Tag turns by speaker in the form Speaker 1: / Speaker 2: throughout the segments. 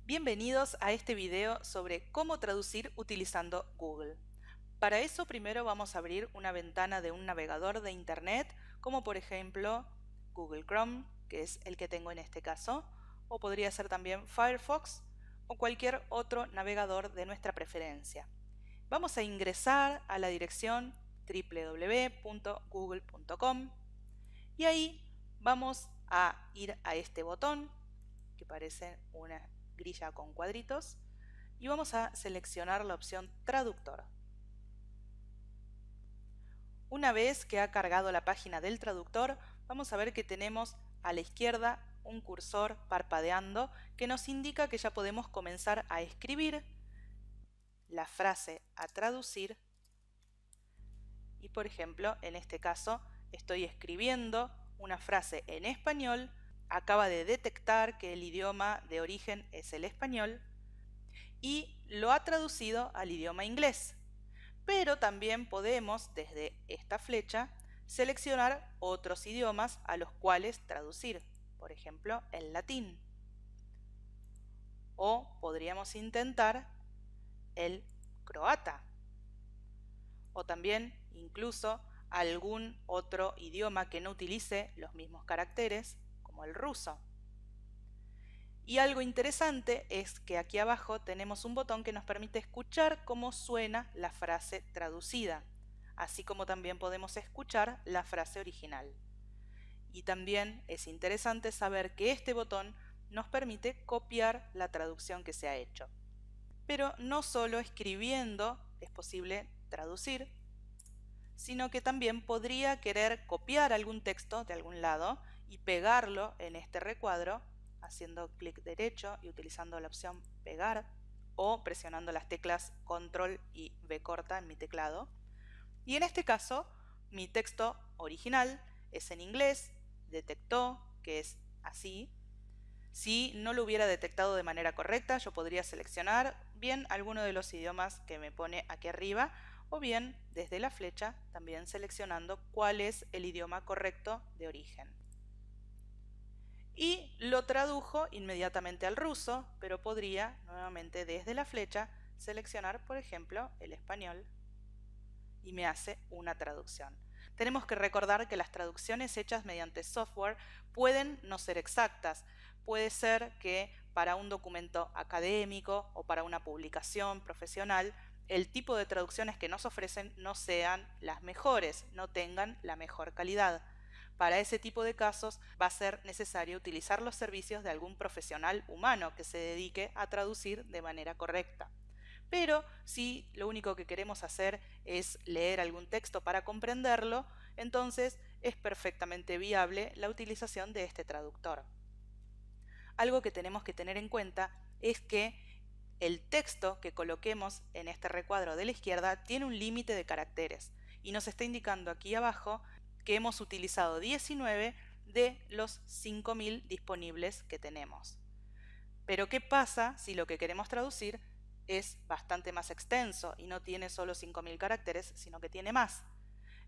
Speaker 1: Bienvenidos a este video sobre cómo traducir utilizando Google. Para eso primero vamos a abrir una ventana de un navegador de internet, como por ejemplo Google Chrome, que es el que tengo en este caso, o podría ser también Firefox o cualquier otro navegador de nuestra preferencia. Vamos a ingresar a la dirección www.google.com y ahí vamos a ir a este botón que parece una grilla con cuadritos y vamos a seleccionar la opción traductor. Una vez que ha cargado la página del traductor, vamos a ver que tenemos a la izquierda un cursor parpadeando que nos indica que ya podemos comenzar a escribir la frase a traducir y, por ejemplo, en este caso estoy escribiendo una frase en español, acaba de detectar que el idioma de origen es el español y lo ha traducido al idioma inglés. Pero también podemos, desde esta flecha, seleccionar otros idiomas a los cuales traducir, por ejemplo, el latín. O podríamos intentar el croata. O también, incluso, algún otro idioma que no utilice los mismos caracteres, como el ruso. Y algo interesante es que aquí abajo tenemos un botón que nos permite escuchar cómo suena la frase traducida, así como también podemos escuchar la frase original. Y también es interesante saber que este botón nos permite copiar la traducción que se ha hecho. Pero no solo escribiendo es posible traducir, sino que también podría querer copiar algún texto de algún lado y pegarlo en este recuadro haciendo clic derecho y utilizando la opción pegar o presionando las teclas control y V corta en mi teclado. Y en este caso, mi texto original es en inglés, detectó que es así. Si no lo hubiera detectado de manera correcta, yo podría seleccionar bien alguno de los idiomas que me pone aquí arriba o bien desde la flecha también seleccionando cuál es el idioma correcto de origen. Y lo tradujo inmediatamente al ruso, pero podría nuevamente desde la flecha seleccionar, por ejemplo, el español y me hace una traducción. Tenemos que recordar que las traducciones hechas mediante software pueden no ser exactas. Puede ser que para un documento académico o para una publicación profesional, el tipo de traducciones que nos ofrecen no sean las mejores, no tengan la mejor calidad. Para ese tipo de casos va a ser necesario utilizar los servicios de algún profesional humano que se dedique a traducir de manera correcta. Pero si lo único que queremos hacer es leer algún texto para comprenderlo, entonces es perfectamente viable la utilización de este traductor. Algo que tenemos que tener en cuenta es que el texto que coloquemos en este recuadro de la izquierda tiene un límite de caracteres y nos está indicando aquí abajo que hemos utilizado 19 de los 5000 disponibles que tenemos. Pero ¿qué pasa si lo que queremos traducir es bastante más extenso y no tiene solo 5000 caracteres, sino que tiene más?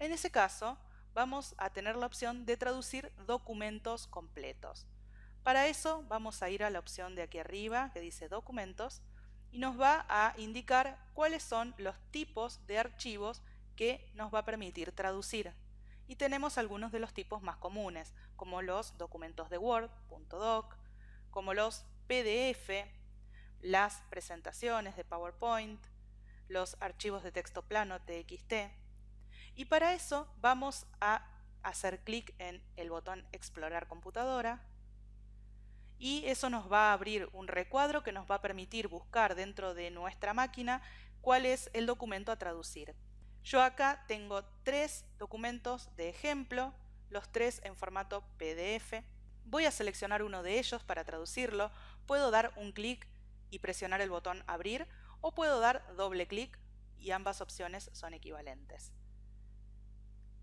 Speaker 1: En ese caso, vamos a tener la opción de traducir documentos completos. Para eso vamos a ir a la opción de aquí arriba que dice documentos y nos va a indicar cuáles son los tipos de archivos que nos va a permitir traducir. Y tenemos algunos de los tipos más comunes, como los documentos de Word, .doc, como los PDF, las presentaciones de PowerPoint, los archivos de texto plano TXT. Y para eso vamos a hacer clic en el botón Explorar computadora y eso nos va a abrir un recuadro que nos va a permitir buscar dentro de nuestra máquina cuál es el documento a traducir. Yo acá tengo 3 documentos de ejemplo, los 3 en formato PDF. Voy a seleccionar uno de ellos para traducirlo. Puedo dar un clic y presionar el botón abrir o puedo dar doble clic y ambas opciones son equivalentes.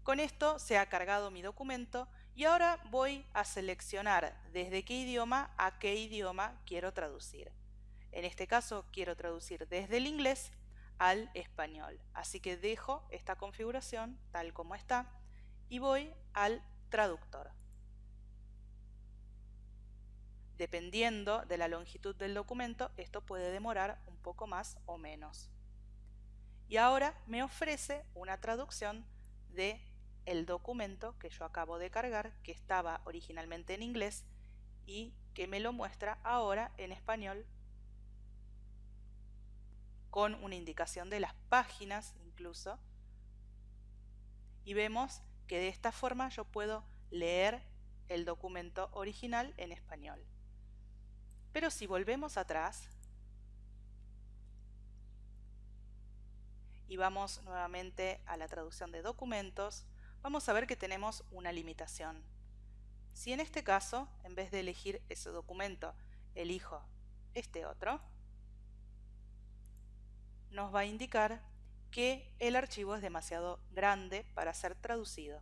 Speaker 1: Con esto se ha cargado mi documento y ahora voy a seleccionar desde qué idioma a qué idioma quiero traducir. En este caso quiero traducir desde el inglés al español, así que dejo esta configuración tal como está y voy al traductor. Dependiendo de la longitud del documento, esto puede demorar un poco más o menos. Y ahora me ofrece una traducción de el documento que yo acabo de cargar, que estaba originalmente en inglés y que me lo muestra ahora en español, con una indicación de las páginas incluso. Y vemos que de esta forma yo puedo leer el documento original en español. Pero si volvemos atrás y vamos nuevamente a la traducción de documentos, vamos a ver que tenemos una limitación. Si en este caso, en vez de elegir ese documento, elijo este otro, nos va a indicar que el archivo es demasiado grande para ser traducido.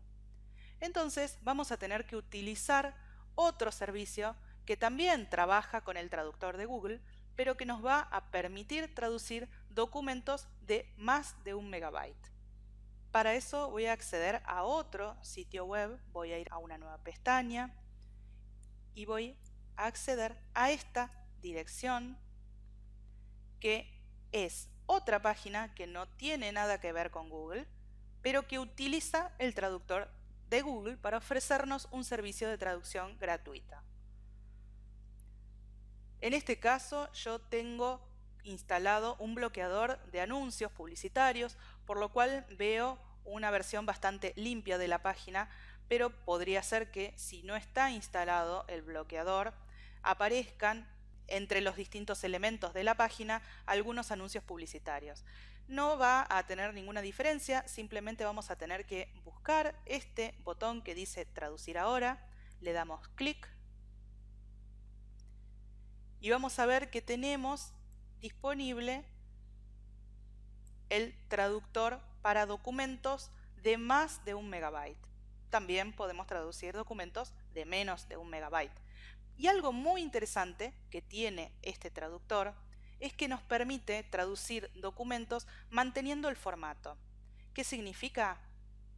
Speaker 1: Entonces vamos a tener que utilizar otro servicio que también trabaja con el traductor de Google, pero que nos va a permitir traducir documentos de más de 1 megabyte. Para eso voy a acceder a otro sitio web, voy a ir a una nueva pestaña y voy a acceder a esta dirección, que es otra página que no tiene nada que ver con Google, pero que utiliza el traductor de Google para ofrecernos un servicio de traducción gratuita. En este caso yo tengo instalado un bloqueador de anuncios publicitarios, por lo cual veo una versión bastante limpia de la página, pero podría ser que si no está instalado el bloqueador, aparezcan entre los distintos elementos de la página algunos anuncios publicitarios. No va a tener ninguna diferencia, simplemente vamos a tener que buscar este botón que dice traducir ahora, le damos clic y vamos a ver que tenemos disponible el traductor para documentos de más de 1 megabyte. También podemos traducir documentos de menos de 1 megabyte. Y algo muy interesante que tiene este traductor es que nos permite traducir documentos manteniendo el formato. ¿Qué significa?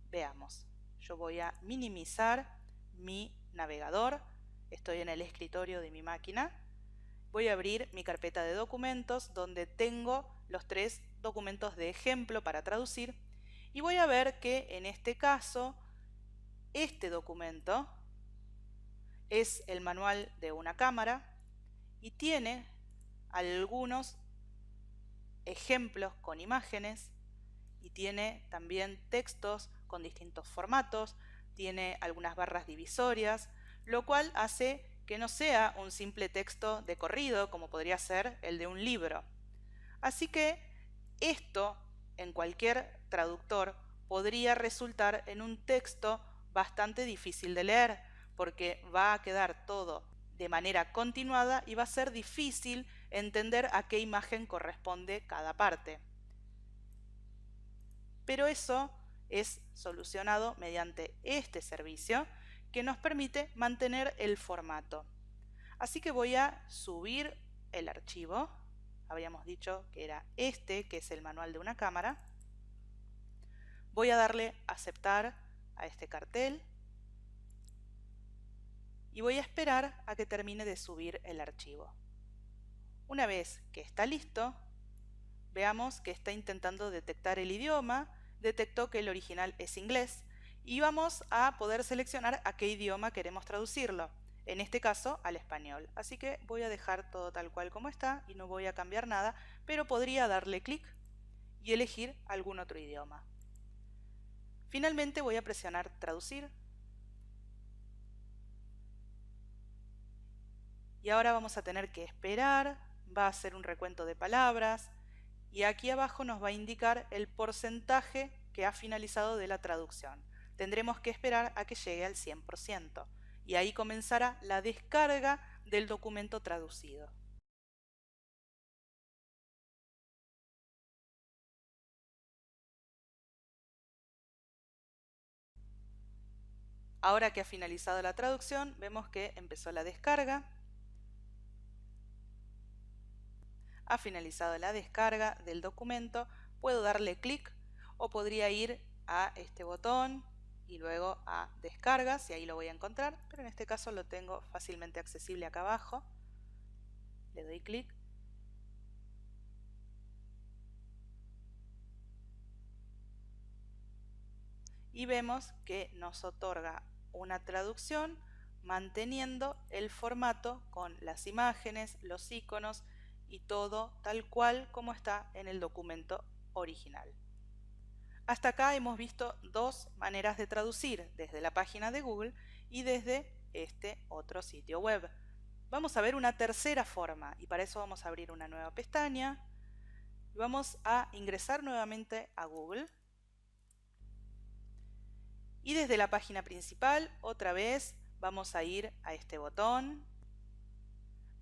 Speaker 1: Veamos. Yo voy a minimizar mi navegador. Estoy en el escritorio de mi máquina. Voy a abrir mi carpeta de documentos donde tengo los 3 documentos de ejemplo para traducir y voy a ver que en este caso este documento es el manual de una cámara y tiene algunos ejemplos con imágenes y tiene también textos con distintos formatos, tiene algunas barras divisorias, lo cual hace que no sea un simple texto de corrido como podría ser el de un libro. Así que esto en cualquier traductor podría resultar en un texto bastante difícil de leer, porque va a quedar todo de manera continuada y va a ser difícil entender a qué imagen corresponde cada parte. Pero eso es solucionado mediante este servicio que nos permite mantener el formato. Así que voy a subir el archivo. Habíamos dicho que era este, que es el manual de una cámara. Voy a darle a aceptar a este cartel y voy a esperar a que termine de subir el archivo. Una vez que está listo, veamos que está intentando detectar el idioma, detectó que el original es inglés y vamos a poder seleccionar a qué idioma queremos traducirlo, en este caso al español. Así que voy a dejar todo tal cual como está y no voy a cambiar nada, pero podría darle clic y elegir algún otro idioma. Finalmente voy a presionar traducir y ahora vamos a tener que esperar, va a hacer un recuento de palabras y aquí abajo nos va a indicar el porcentaje que ha finalizado de la traducción. Tendremos que esperar a que llegue al 100% y ahí comenzará la descarga del documento traducido. Ahora que ha finalizado la traducción, vemos que empezó la descarga. Ha finalizado la descarga del documento, puedo darle clic o podría ir a este botón y luego a descargas y ahí lo voy a encontrar, pero en este caso lo tengo fácilmente accesible acá abajo. Le doy clic. Y vemos que nos otorga una traducción manteniendo el formato con las imágenes, los iconos y todo tal cual como está en el documento original. Hasta acá hemos visto dos maneras de traducir, desde la página de Google y desde este otro sitio web. Vamos a ver una tercera forma y para eso vamos a abrir una nueva pestaña y vamos a ingresar nuevamente a Google. Y desde la página principal, otra vez, vamos a ir a este botón,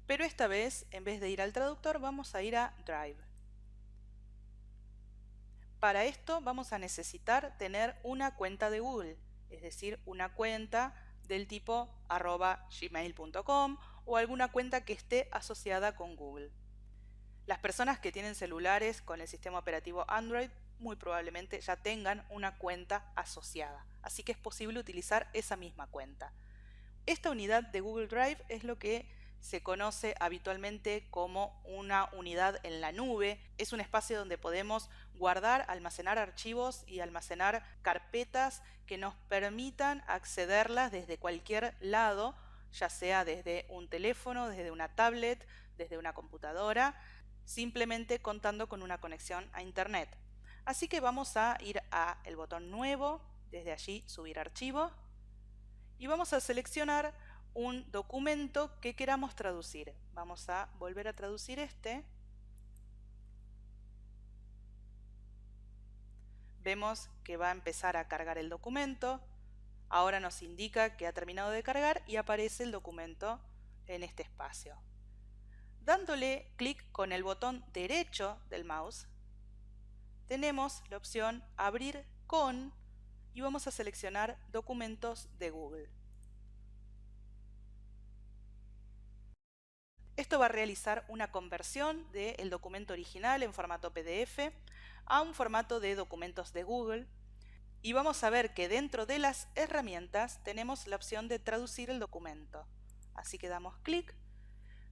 Speaker 1: pero esta vez, en vez de ir al traductor, vamos a ir a Drive. Para esto vamos a necesitar tener una cuenta de Google, es decir, una cuenta del tipo @gmail.com o alguna cuenta que esté asociada con Google. Las personas que tienen celulares con el sistema operativo Android muy probablemente ya tengan una cuenta asociada, así que es posible utilizar esa misma cuenta. Esta unidad de Google Drive es lo que se conoce habitualmente como una unidad en la nube. Es un espacio donde podemos guardar, almacenar archivos y almacenar carpetas que nos permitan accederlas desde cualquier lado, ya sea desde un teléfono, desde una tablet, desde una computadora, simplemente contando con una conexión a Internet. Así que vamos a ir a el botón nuevo, desde allí subir archivo y vamos a seleccionar un documento que queramos traducir. Vamos a volver a traducir este. Vemos que va a empezar a cargar el documento. Ahora nos indica que ha terminado de cargar y aparece el documento en este espacio. Dándole clic con el botón derecho del mouse, tenemos la opción Abrir con y vamos a seleccionar Documentos de Google. Esto va a realizar una conversión del documento original en formato PDF a un formato de documentos de Google y vamos a ver que dentro de las herramientas tenemos la opción de traducir el documento. Así que damos clic,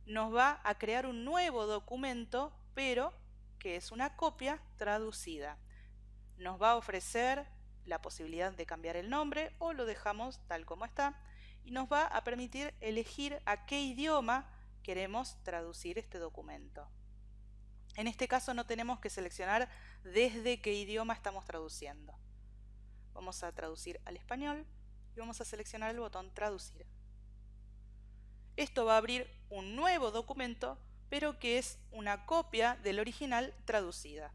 Speaker 1: nos va a crear un nuevo documento, pero que es una copia traducida. Nos va a ofrecer la posibilidad de cambiar el nombre o lo dejamos tal como está y nos va a permitir elegir a qué idioma queremos traducir este documento. En este caso no tenemos que seleccionar desde qué idioma estamos traduciendo. Vamos a traducir al español y vamos a seleccionar el botón traducir. Esto va a abrir un nuevo documento, pero que es una copia del original traducida.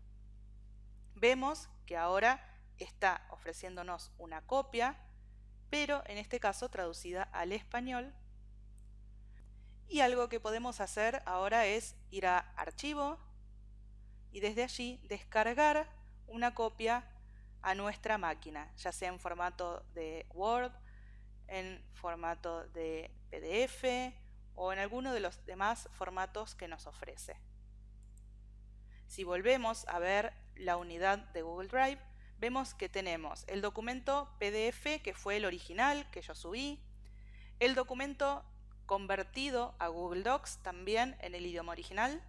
Speaker 1: Vemos que ahora está ofreciéndonos una copia, pero en este caso traducida al español. Y algo que podemos hacer ahora es ir a Archivo y desde allí descargar una copia a nuestra máquina, ya sea en formato de Word, en formato de PDF o en alguno de los demás formatos que nos ofrece. Si volvemos a ver la unidad de Google Drive, vemos que tenemos el documento PDF, que fue el original que yo subí, el documento convertido a Google Docs también en el idioma original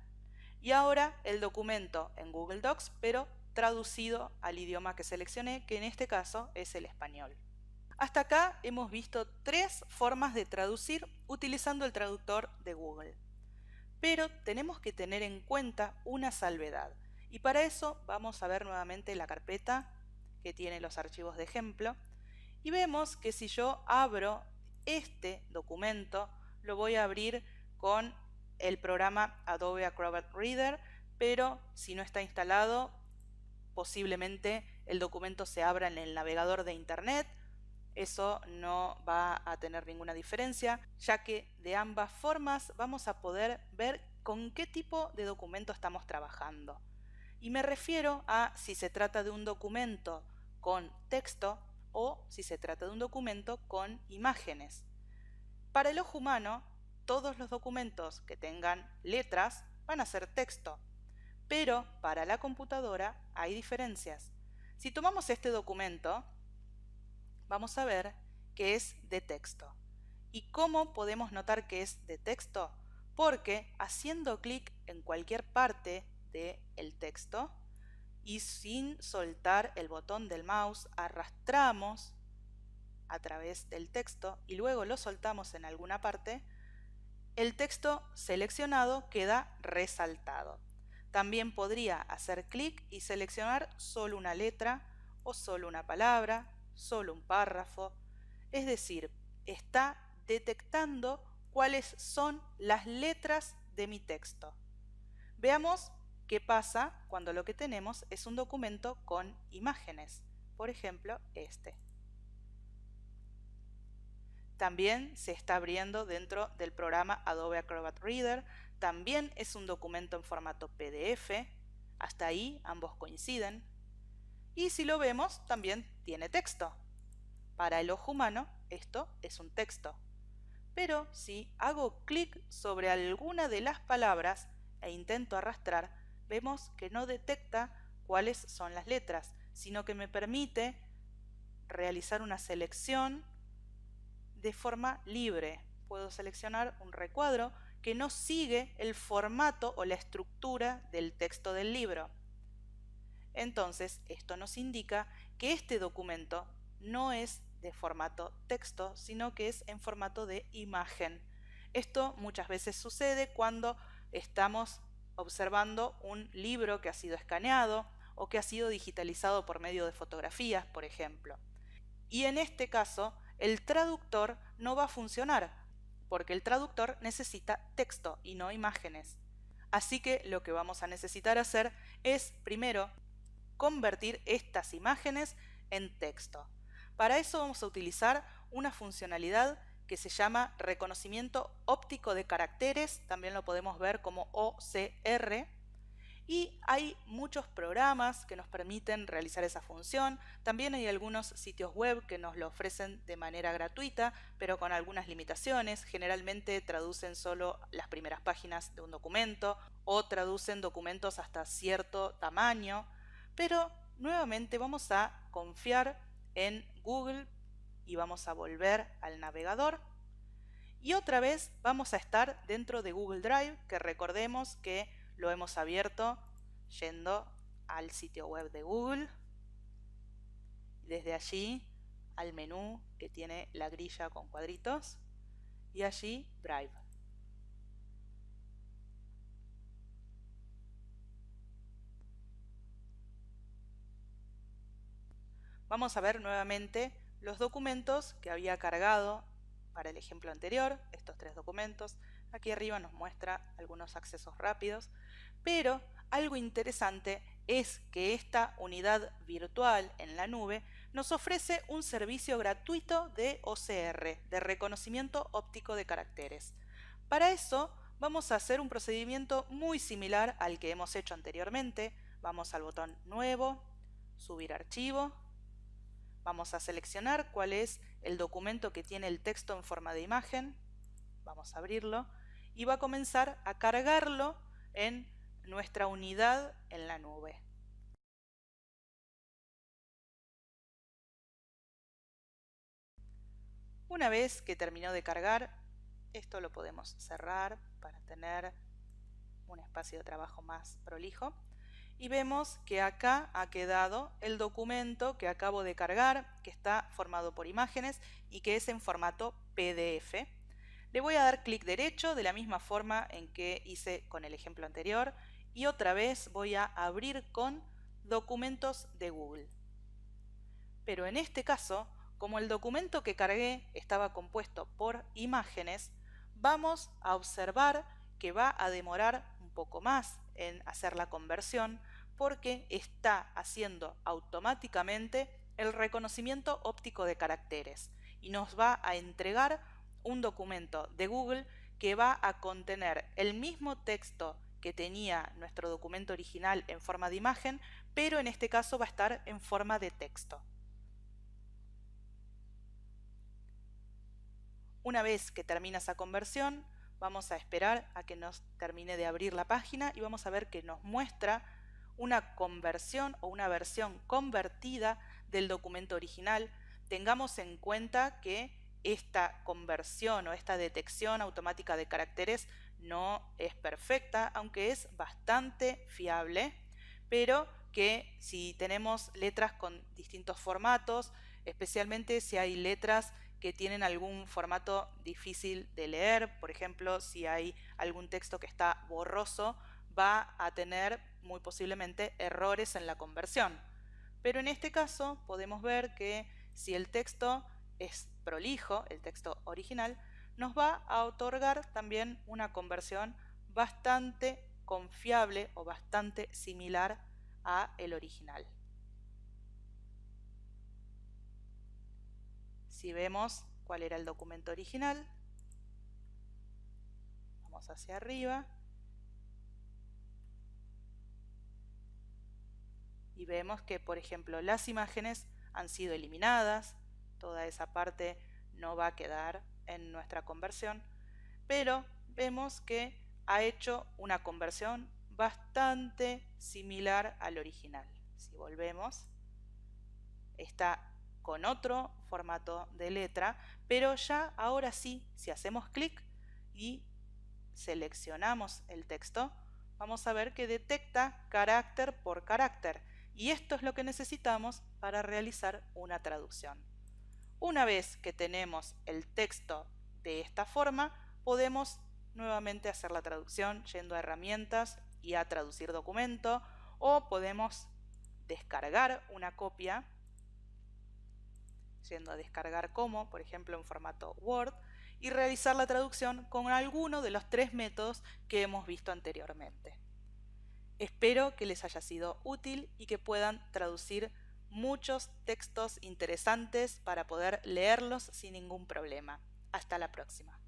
Speaker 1: y ahora el documento en Google Docs pero traducido al idioma que seleccioné, que en este caso es el español. Hasta acá hemos visto tres formas de traducir utilizando el traductor de Google, pero tenemos que tener en cuenta una salvedad y para eso vamos a ver nuevamente la carpeta que tiene los archivos de ejemplo y vemos que si yo abro este documento lo voy a abrir con el programa Adobe Acrobat Reader, pero si no está instalado, posiblemente el documento se abra en el navegador de Internet. Eso no va a tener ninguna diferencia, ya que de ambas formas vamos a poder ver con qué tipo de documento estamos trabajando. Y me refiero a si se trata de un documento con texto o si se trata de un documento con imágenes. Para el ojo humano, todos los documentos que tengan letras van a ser texto, pero para la computadora hay diferencias. Si tomamos este documento, vamos a ver que es de texto. ¿Y cómo podemos notar que es de texto? Porque haciendo clic en cualquier parte del texto y sin soltar el botón del mouse, arrastramos a través del texto y luego lo soltamos en alguna parte, el texto seleccionado queda resaltado. También podría hacer clic y seleccionar solo una letra o solo una palabra, solo un párrafo. Es decir, está detectando cuáles son las letras de mi texto. Veamos qué pasa cuando lo que tenemos es un documento con imágenes. Por ejemplo, este. También se está abriendo dentro del programa Adobe Acrobat Reader. También es un documento en formato PDF. Hasta ahí ambos coinciden. Y si lo vemos, también tiene texto. Para el ojo humano, esto es un texto. Pero si hago clic sobre alguna de las palabras e intento arrastrar, vemos que no detecta cuáles son las letras, sino que me permite realizar una selección de forma libre. Puedo seleccionar un recuadro que no sigue el formato o la estructura del texto del libro. Entonces, esto nos indica que este documento no es de formato texto, sino que es en formato de imagen. Esto muchas veces sucede cuando estamos observando un libro que ha sido escaneado o que ha sido digitalizado por medio de fotografías, por ejemplo. Y en este caso, el traductor no va a funcionar, porque el traductor necesita texto y no imágenes. Así que lo que vamos a necesitar hacer es, primero, convertir estas imágenes en texto. Para eso vamos a utilizar una funcionalidad que se llama reconocimiento óptico de caracteres, también lo podemos ver como OCR, y hay muchos programas que nos permiten realizar esa función. También hay algunos sitios web que nos lo ofrecen de manera gratuita, pero con algunas limitaciones. Generalmente traducen solo las primeras páginas de un documento o traducen documentos hasta cierto tamaño. Pero nuevamente vamos a confiar en Google y vamos a volver al navegador. Y otra vez vamos a estar dentro de Google Drive, que recordemos que lo hemos abierto yendo al sitio web de Google. Desde allí al menú que tiene la grilla con cuadritos y allí Drive. Vamos a ver nuevamente los documentos que había cargado para el ejemplo anterior, estos 3 documentos. Aquí arriba nos muestra algunos accesos rápidos, pero algo interesante es que esta unidad virtual en la nube nos ofrece un servicio gratuito de OCR, de reconocimiento óptico de caracteres. Para eso vamos a hacer un procedimiento muy similar al que hemos hecho anteriormente. Vamos al botón Nuevo, Subir archivo. Vamos a seleccionar cuál es el documento que tiene el texto en forma de imagen. Vamos a abrirlo y va a comenzar a cargarlo en nuestra unidad en la nube. Una vez que terminó de cargar, esto lo podemos cerrar para tener un espacio de trabajo más prolijo. Y vemos que acá ha quedado el documento que acabo de cargar, que está formado por imágenes y que es en formato PDF. Le voy a dar clic derecho de la misma forma en que hice con el ejemplo anterior y otra vez voy a abrir con documentos de Google. Pero en este caso, como el documento que cargué estaba compuesto por imágenes, vamos a observar que va a demorar un poco más en hacer la conversión porque está haciendo automáticamente el reconocimiento óptico de caracteres y nos va a entregar un documento de Google que va a contener el mismo texto que tenía nuestro documento original en forma de imagen, pero en este caso va a estar en forma de texto. Una vez que termina esa conversión, vamos a esperar a que nos termine de abrir la página y vamos a ver que nos muestra una conversión o una versión convertida del documento original. tengamos en cuenta que esta conversión o esta detección automática de caracteres no es perfecta, aunque es bastante fiable, pero que si tenemos letras con distintos formatos, especialmente si hay letras que tienen algún formato difícil de leer, por ejemplo, si hay algún texto que está borroso, va a tener muy posiblemente errores en la conversión. Pero en este caso podemos ver que si el texto es prolijo, el texto original, nos va a otorgar también una conversión bastante confiable o bastante similar a el original. Si vemos cuál era el documento original, vamos hacia arriba y vemos que, por ejemplo, las imágenes han sido eliminadas, toda esa parte no va a quedar en nuestra conversión, pero vemos que ha hecho una conversión bastante similar al original. Si volvemos, está con otro formato de letra, pero ya ahora sí, si hacemos clic y seleccionamos el texto, vamos a ver que detecta carácter por carácter, y esto es lo que necesitamos para realizar una traducción. Una vez que tenemos el texto de esta forma, podemos nuevamente hacer la traducción yendo a herramientas y a traducir documento, o podemos descargar una copia yendo a descargar como, por ejemplo, en formato Word, y realizar la traducción con alguno de los 3 métodos que hemos visto anteriormente. Espero que les haya sido útil y que puedan traducir muchos textos interesantes para poder leerlos sin ningún problema. Hasta la próxima.